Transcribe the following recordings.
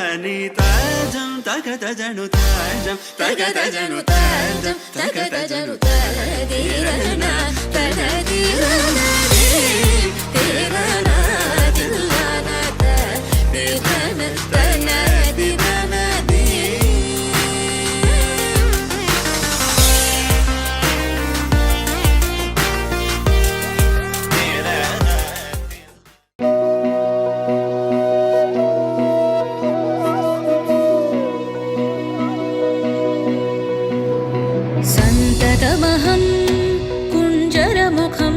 नादृतानिताजं तकतजनुताजं तकतजनुताजं तकतजनुतादीरना तनदीरना दीरना दिल्लाना दीरना तनदीरना सन्ततमहं कुञ्जरमुखं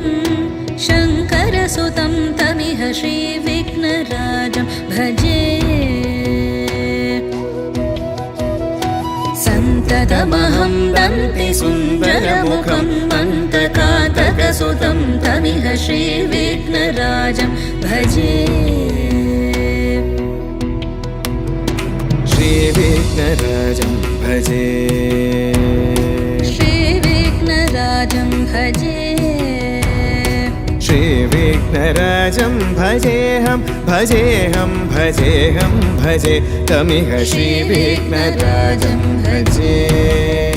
शङ्करसुतं तमिह श्रीविघ्नराजं भजे सन्ततमहं दन्तिसुन्दरमुखं मन्तकातकसुतं तमिह श्रीविघ्नराजं भजे श्रीविघ्नराजं भजे भजे श्रीविघ्नराजं भजेऽहं भजेऽहं भजेऽहं भजे तमिह श्रीविघ्नराजं भजे